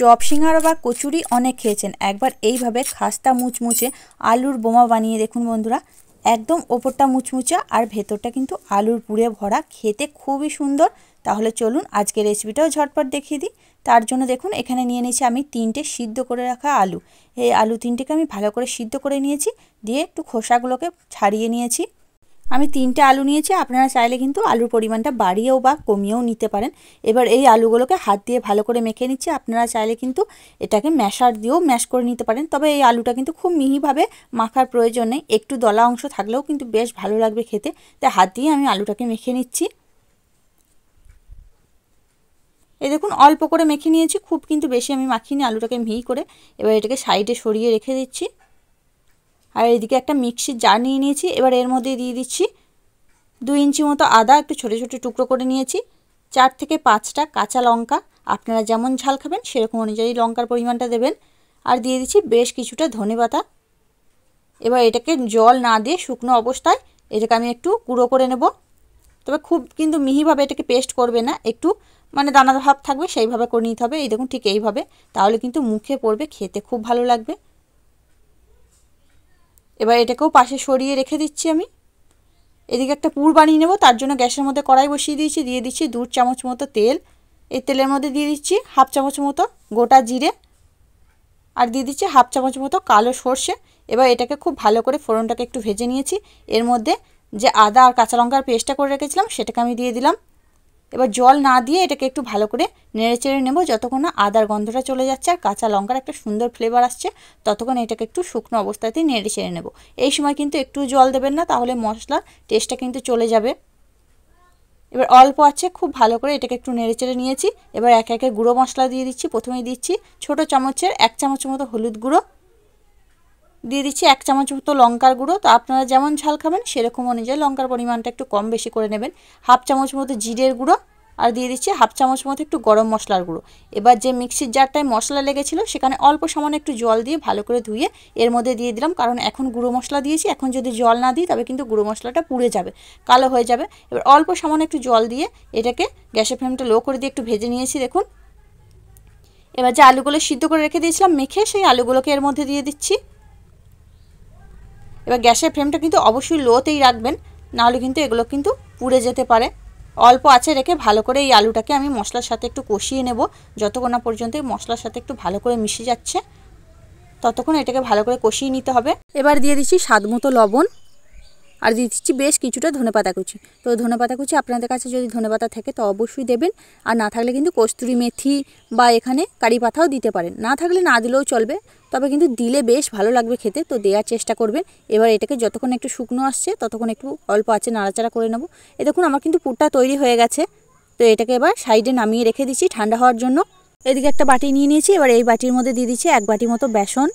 Chop সিঙ্গারা বা কচুরি অনেক খেয়েছেন, একবার এইভাবে খাস্তা মুচমুচে আলুর বোমা বানিয়ে দেখুন বন্ধুরা। একদম ওপরটা মুচমুচে আর ভেতরটা কিন্তু আলুর পুরে ভরা, খেতে খুবই সুন্দর। তাহলে চলুন আজকে রেসিপিটাও ঝটপট দেখিয়ে দিই। তার জন্য দেখুন এখানে নিয়ে নিয়েছি আমি 3টে সিদ্ধ করে রাখা আলু। এই আলু 3টেকে আমি ভালো করে সিদ্ধ করে নিয়েছি, দিয়ে একটু খোসাগুলোকে ছাড়িয়ে নিয়েছি। আমি 3টে আলু নিয়েছি, আপনারা চাইলে কিন্তু আলুর পরিমাণটা বাড়িয়েও বা কমিয়েও নিতে পারেন। এবার এই আলুগুলোকে হাত দিয়ে ভালো করে মেখে নিচ্ছি। আপনারা চাইলে কিন্তু এটাকে ম্যাশার দিয়েও ম্যাশ করে নিতে পারেন, তবে এই আলুটা কিন্তু খুব মিহিভাবে মাখার প্রয়োজন নেই, একটু দলা অংশ থাকলেও কিন্তু বেশ ভালো লাগবে খেতে। তাই হাত দিয়ে আমি আলুটাকে মেখে নিচ্ছি। এই দেখুন অল্প করে মেখে নিয়েছি, খুব কিন্তু বেশি আমি মাখিনি, আলুটাকে মিহি করে। এবার এটাকে সাইডে সরিয়ে রেখে দিচ্ছি। আর এদিকে একটা মিক্সির জার নিয়ে নিয়েছি। এবার এর মধ্যে দিয়ে দিচ্ছি 2 ইঞ্চি মতো আদা একটু ছোটো ছোটো টুকরো করে নিয়েছি, 4 থেকে 5টা কাঁচা লঙ্কা, আপনারা যেমন ঝাল খাবেন সেরকম অনুযায়ী লঙ্কার পরিমাণটা দেবেন। আর দিয়ে দিচ্ছি বেশ কিছুটা ধনেপাতা। এবার এটাকে জল না দিয়ে শুকনো অবস্থায় এটাকে আমি একটু গুঁড়ো করে নেব, তবে খুব কিন্তু মিহিভাবে এটাকে পেস্ট করবে না, একটু মানে দানা ভাব থাকবে সেইভাবে করে নিতে হবে। এই দেখুন ঠিক এইভাবে, তাহলে কিন্তু মুখে পড়বে, খেতে খুব ভালো লাগবে। এবার এটাকেও পাশে সরিয়ে রেখে দিচ্ছি আমি। এদিকে একটা পুর বানিয়ে নেব, তার জন্য গ্যাসের মধ্যে কড়াই বসিয়ে দিয়েছি, দিয়ে দিচ্ছি 2 চামচ মতো তেল। এই তেলের মধ্যে দিয়ে দিচ্ছি 1/2 চামচ মতো গোটা জিরে, আর দিয়ে দিচ্ছি 1/2 চামচ মতো কালো সর্ষে। এবার এটাকে খুব ভালো করে ফোড়নটাকে একটু ভেজে নিয়েছি। এর মধ্যে যে আদা আর কাঁচা লঙ্কার পেস্টটা করে রেখেছিলাম সেটাকে আমি দিয়ে দিলাম। এবার জল না দিয়ে এটাকে একটু ভালো করে নেড়ে চেড়ে নেব, যতক্ষণ না আদার গন্ধটা চলে যাচ্ছে আর কাঁচা লঙ্কার একটা সুন্দর ফ্লেভার আসছে, ততক্ষণ এটাকে একটু শুকনো অবস্থাতেই নেড়ে চেড়ে নেব। এই সময় কিন্তু একটু জল দেবেন না, তাহলে মশলার টেস্টটা কিন্তু চলে যাবে। এবার অল্প আছে খুব ভালো করে এটাকে একটু নেড়ে চেড়ে নিয়েছি। এবার একে একে গুঁড়ো মশলা দিয়ে দিচ্ছি। প্রথমেই দিচ্ছি ছোটো চামচের 1 চামচ মতো হলুদ গুঁড়ো, দিয়ে দিচ্ছি 1 চামচ মতো লঙ্কার গুঁড়ো। তো আপনারা যেমন ঝাল খাবেন সেরকম অনুযায়ী লঙ্কার পরিমাণটা একটু কম বেশি করে নেবেন। 1/2 চামচ মতো জিরের গুঁড়ো, আর দিয়ে দিচ্ছি 1/2 চামচ মতো একটু গরম মশলার গুঁড়ো। এবার যে মিক্সির জারটায় মশলা লেগেছিল সেখানে অল্প সামান্য একটু জল দিয়ে ভালো করে ধুয়ে এর মধ্যে দিয়ে দিলাম, কারণ এখন গুঁড়ো মশলা দিয়েছি, এখন যদি জল না দিই তবে কিন্তু গুঁড়ো মশলাটা পুড়ে যাবে, কালো হয়ে যাবে। এবার অল্প সামান্য একটু জল দিয়ে এটাকে গ্যাসের ফ্লেমটা লো করে দিয়ে একটু ভেজে নিয়েছি দেখুন। এবার যে আলুগুলো সিদ্ধ করে রেখে দিয়েছিলাম মেখে, সেই আলুগুলোকে এর মধ্যে দিয়ে দিচ্ছি। এবার গ্যাসের ফ্লেমটা কিন্তু অবশ্যই লোতেই রাখবেন, নাহলে কিন্তু এগুলো কিন্তু পুড়ে যেতে পারে। অল্প আঁচে রেখে ভালো করে এই আলুটাকে আমি মশলার সাথে একটু কষিয়ে নেব, যতক্ষণ না পর্যন্ত মশলার সাথে একটু ভালো করে মিশে যাচ্ছে ততক্ষণ এটাকে ভালো করে কষিয়ে নিতে হবে। এবার দিয়ে দিচ্ছি স্বাদ মতো লবণ, আর দিয়ে দিচ্ছি বেশ কিছুটা ধনেপাতা কুচি। তো ধনেপাতা কুচি আপনাদের কাছে যদি ধনেপাতা থাকে তো অবশ্যই দেবেন, আর না থাকলে কিন্তু কস্তুরি মেথি বা এখানে কারি পাতাও দিতে পারেন, না থাকলে না দিলেও চলবে, তবে কিন্তু দিলে বেশ ভালো লাগবে খেতে, তো দেওয়ার চেষ্টা করবেন। এবার এটাকে যতক্ষণ একটু শুকনো আসছে ততক্ষণ একটু অল্প আছে নাড়াচাড়া করে নেব। এই দেখুন আমার কিন্তু পুরটা তৈরি হয়ে গেছে। তো এটাকে এবার সাইডে নামিয়ে রেখে দিচ্ছি ঠান্ডা হওয়ার জন্য। এদিকে একটা বাটি নিয়ে নিয়েছি, এবার এই বাটির মধ্যে দিয়ে দিচ্ছি 1 বাটি মতো বেসন,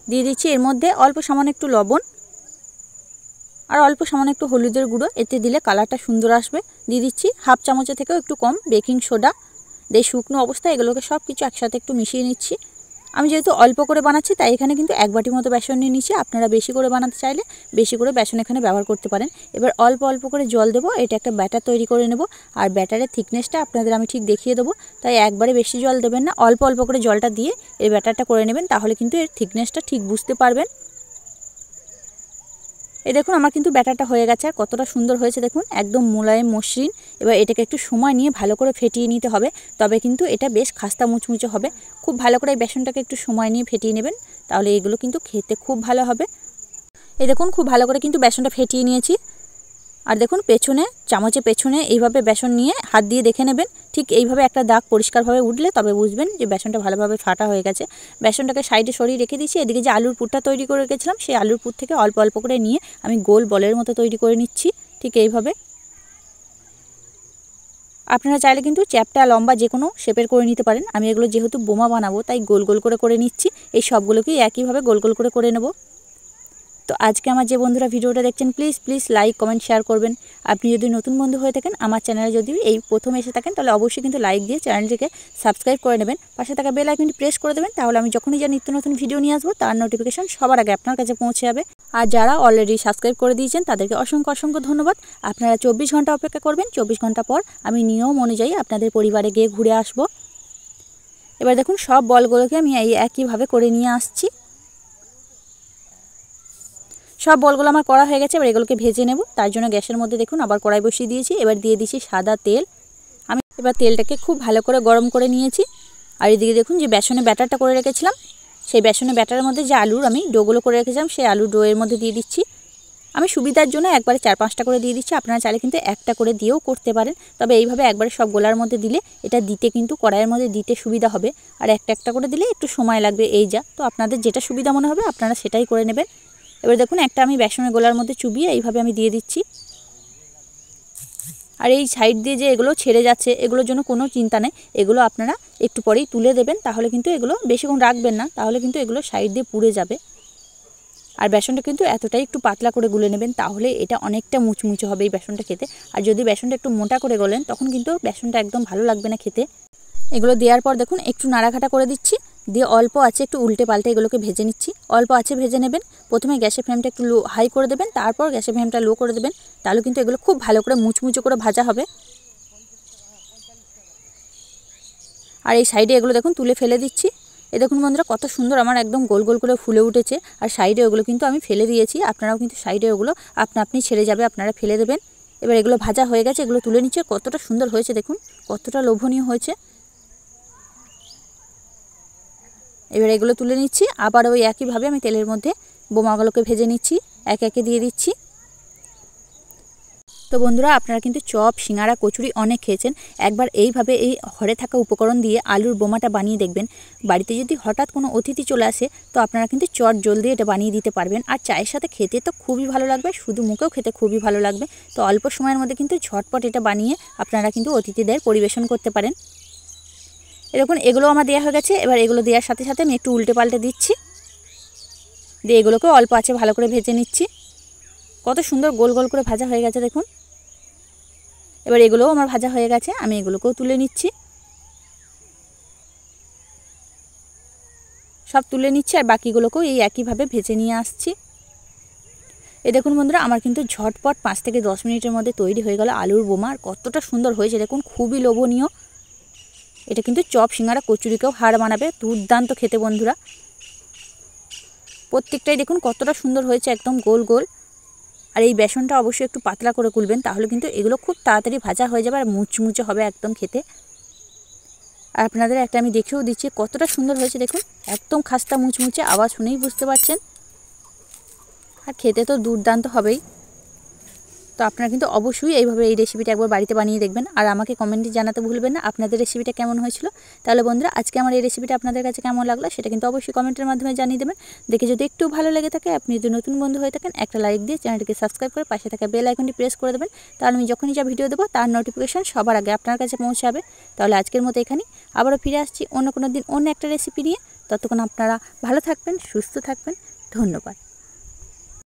দিয়ে দিচ্ছি এর মধ্যে অল্প সামান্য একটু লবণ, আর অল্প সামান্য একটু হলুদের গুঁড়ো, এতে দিলে কালারটা সুন্দর আসবে। দিয়ে দিচ্ছি 1/2 চামচের থেকেও একটু কম বেকিং সোডা। দিয়ে শুকনো অবস্থায় এগুলোকে সব কিছু একসাথে একটু মিশিয়ে নিচ্ছি। আমি যেহেতু অল্প করে বানাচ্ছি তাই এখানে কিন্তু 1 বাটি মতো বেসন নিয়ে নিচ্ছি, আপনারা বেশি করে বানাতে চাইলে বেশি করে বেসন এখানে ব্যবহার করতে পারেন। এবার অল্প অল্প করে জল দেবো, এটা একটা ব্যাটার তৈরি করে নেব। আর ব্যাটারের থিকনেসটা আপনাদের আমি ঠিক দেখিয়ে দেবো, তাই একবারে বেশি জল দেবেন না, অল্প অল্প করে জলটা দিয়ে এই ব্যাটারটা করে নেবেন, তাহলে কিন্তু এর থিকনেসটা ঠিক বুঝতে পারবেন। এই দেখুন আমার কিন্তু ব্যাটারটা হয়ে গেছে, আর কতটা সুন্দর হয়েছে দেখুন, একদম মোলায়েম মসৃণ। এবার এটাকে একটু সময় নিয়ে ভালো করে ফেটিয়ে নিতে হবে, তবে কিন্তু এটা বেশ খাস্তা মুচমুচে হবে। খুব ভালো করে এই বেসনটাকে একটু সময় নিয়ে ফেটিয়ে নেবেন, তাহলে এগুলো কিন্তু খেতে খুব ভালো হবে। এই দেখুন খুব ভালো করে কিন্তু বেসনটা ফেটিয়ে নিয়েছি। আর দেখুন পেছনে চামচের পেছনে এইভাবে বেসন নিয়ে হাত দিয়ে দেখে নেবেন, ঠিক এইভাবে একটা দাগ পরিষ্কারভাবে উঠলে তবে বুঝবেন যে বেসনটা ভালোভাবে ফাটা হয়ে গেছে। বেসনটাকে সাইডে সরিয়ে রেখে দিয়েছি। এদিকে যে আলুর পুরটা তৈরি করে রেখেছিলাম সেই আলুর পুর থেকে অল্প অল্প করে নিয়ে আমি গোল বলের মতো তৈরি করে নিচ্ছি, ঠিক এইভাবে। আপনারা চাইলে কিন্তু চ্যাপটা লম্বা যে কোনো শেপের করে নিতে পারেন, আমি এগুলো যেহেতু বোমা বানাবো তাই গোল গোল করে নিচ্ছি। এই সবগুলোকেই একইভাবে গোল গোল করে নেব। তো আজকে আমার যে বন্ধুরা ভিডিওটা দেখছেন প্লিজ লাইক কমেন্ট শেয়ার করবেন। আপনি যদি নতুন বন্ধু হয়ে থাকেন আমার চ্যানেলে যদি এই প্রথম এসে থাকেন তাহলে অবশ্যই কিন্তু লাইক দিয়ে চ্যানেলটিকে সাবস্ক্রাইব করে নেবেন, পাশে থাকা বেল আইকনটি প্রেস করে দেবেন, তাহলে আমি যখনই যা নিত্য নতুন ভিডিও নিয়ে আসবো তার নোটিফিকেশন সবার আগে আপনার কাছে পৌঁছে যাবে। আর যারা অলরেডি সাবস্ক্রাইব করে দিয়েছেন তাদেরকে অসংখ্য ধন্যবাদ। আপনারা 24 ঘন্টা অপেক্ষা করবেন, 24 ঘন্টা পর আমি নিয়ম অনুযায়ী আপনাদের পরিবারে গিয়ে ঘুরে আসবো। এবার দেখুন সব বলগুলোকে আমি এই একইভাবে করে নিয়ে আসছি। সব বলগুলো আমার করা হয়ে গেছে। এবার এগুলোকে ভেজে নেব। তার জন্য গ্যাসের মধ্যে দেখুন আবার কড়াই বসিয়ে দিয়েছি। এবার দিয়ে দিচ্ছি সাদা তেল। আমি এবার তেলটাকে খুব ভালো করে গরম করে নিয়েছি। আর এদিকে দেখুন যে বেসনের ব্যাটারটা করে রেখেছিলাম, সেই বেসনের ব্যাটারের মধ্যে যে আলুর আমি ডোগুলো করে রেখেছিলাম সেই আলুর ডোয়ের মধ্যে দিয়ে দিচ্ছি। আমি সুবিধার জন্য একবারে 4-5টা করে দিয়ে দিচ্ছি। আপনারা চাইলে কিন্তু একটা করে দিয়েও করতে পারেন, তবে এইভাবে একবারে সব গোলার মধ্যে দিলে এটা দিতে কিন্তু কড়াইয়ের মধ্যে দিতে সুবিধা হবে। আর একটা একটা করে দিলে একটু সময় লাগবে এই যা। তো আপনাদের যেটা সুবিধা মনে হবে আপনারা সেটাই করে নেবেন। এবার দেখুন একটা আমি বেসনের গোলার মধ্যে চুবিয়ে এইভাবে আমি দিয়ে দিচ্ছি। আর এই সাইড দিয়ে যে এগুলো ছেড়ে যাচ্ছে এগুলোর জন্য কোনো চিন্তা নেই, এগুলো আপনারা একটু পরেই তুলে দেবেন। তাহলে কিন্তু এগুলো বেশিক্ষণ রাখবেন না, তাহলে কিন্তু এগুলো সাইড দিয়ে পুড়ে যাবে। আর বেসনটা কিন্তু এতটাই একটু পাতলা করে গুলে নেবেন, তাহলে এটা অনেকটা মুচমুচে হবে এই বেসনটা খেতে। আর যদি বেসনটা একটু মোটা করে গলেন তখন কিন্তু বেসনটা একদম ভালো লাগবে না খেতে। এগুলো দেওয়ার পর দেখুন একটু নাড়াঘাটা করে দিচ্ছি, দিয়ে অল্প আছে একটু উল্টে পাল্টে এগুলোকে ভেজে নিচ্ছি। অল্প আছে ভেজে নেবেন। প্রথমে গ্যাসের ফ্লেমটা একটু লো হাই করে দেবেন, তারপর গ্যাসের ফ্লেমটা লো করে দেবেন। তাহলে কিন্তু এগুলো খুব ভালো করে মুচমুচে করে ভাজা হবে। আর এই সাইডে এগুলো দেখুন তুলে ফেলে দিচ্ছি। এ দেখুন বন্ধুরা কত সুন্দর আমার একদম গোল গোল করে ফুলে উঠেছে। আর সাইডে ওগুলো কিন্তু আমি ফেলে দিয়েছি, আপনারাও কিন্তু সাইডে ওগুলো আপনি ছেড়ে যাবে, আপনারা ফেলে দেবেন। এবার এগুলো ভাজা হয়ে গেছে, এগুলো তুলে নিচ্ছে। কতটা সুন্দর হয়েছে দেখুন, কতটা লোভনীয় হয়েছে। এবার এগুলো তুলে নিচ্ছি। আবার ওই একইভাবে আমি তেলের মধ্যে বোমাগুলোকে ভেজে নিচ্ছি, একে একে দিয়ে দিচ্ছি। তো বন্ধুরা আপনারা কিন্তু চপ, সিঙ্গারা, কচুরি অনেক খেয়েছেন। একবার এইভাবে এই ঘরে থাকা উপকরণ দিয়ে আলুর বোমাটা বানিয়ে দেখবেন। বাড়িতে যদি হঠাৎ কোনো অতিথি চলে আসে তো আপনারা কিন্তু চট জলদি এটা বানিয়ে দিতে পারবেন। আর চায়ের সাথে খেতে তো খুবই ভালো লাগবে, শুধু মুখেও খেতে খুবই ভালো লাগবে। তো অল্প সময়ের মধ্যে কিন্তু ঝটপট এটা বানিয়ে আপনারা কিন্তু অতিথিদের পরিবেশন করতে পারেন। এরকম এগুলো আমার দেওয়া হয়ে গেছে। এবার এগুলো দেওয়ার সাথে সাথে আমি একটু উল্টে পাল্টে দিচ্ছি, দিয়ে এগুলোকেও অল্প আছে ভালো করে ভেজে নিচ্ছি। কত সুন্দর গোল গোল করে ভাজা হয়ে গেছে দেখুন। এবার এগুলোও আমার ভাজা হয়ে গেছে, আমি এগুলোকেও তুলে নিচ্ছি। সব তুলে নিচ্ছি আর বাকিগুলোকেও এই একইভাবে ভেজে নিয়ে আসছি। এই দেখুন বন্ধুরা আমার কিন্তু ঝটপট 5 থেকে 10 মিনিটের মধ্যে তৈরি হয়ে গেল আলুর বোমা। আর কতটা সুন্দর হয়েছে দেখুন, খুবই লোভনীয়। এটা কিন্তু চপ, সিঙ্গারা, কচুরিকেও হার মানাবে, দুর্দান্ত খেতে বন্ধুরা। প্রত্যেকটাই দেখুন কতটা সুন্দর হয়েছে, একদম গোল গোল। আর এই বেসনটা অবশ্যই একটু পাতলা করে গুলবেন, তাহলে কিন্তু এগুলো খুব তাড়াতাড়ি ভাজা হয়ে যাবে আর মুচমুচে হবে একদম খেতে। আর আপনাদের একটা আমি দেখেও দিচ্ছি কতটা সুন্দর হয়েছে দেখুন, একদম খাস্তা মুচমুচে, আওয়াজ শুনেই বুঝতে পারছেন। আর খেতে তো দুর্দান্ত হবেই। তো আপনারা কিন্তু অবশ্যই এইভাবে এই রেসিপিটা একবার বাড়িতে বানিয়ে দেখবেন। আর আমাকে কমেন্টে জানাতে ভুলবেন না আপনাদের রেসিপিটা কেমন হয়েছিল। তাহলে বন্ধুরা আজকে আমার এই রেসিপিটা আপনাদের কাছে কেমন লাগলো সেটা কিন্তু অবশ্যই কমেন্টের মাধ্যমে জানিয়ে দেবেন। দেখে যদি একটু ভালো লেগে থাকে, আপনি যদি নতুন বন্ধু হয়ে থাকেন, একটা লাইক দিয়ে চ্যানেলটিকে সাবস্ক্রাইব করে পাশে থাকা বেল আইকনটি প্রেস করে দেবেন। তাহলে আমি যখনই যা ভিডিও দেবো তার নোটিফিকেশন সবার আগে আপনার কাছে পৌঁছাবে। তাহলে আজকের মতো এখানেই, আবারও ফিরে আসছি অন্য কোনো দিন অন্য একটা রেসিপি নিয়ে। ততক্ষণ আপনারা ভালো থাকবেন, সুস্থ থাকবেন। ধন্যবাদ।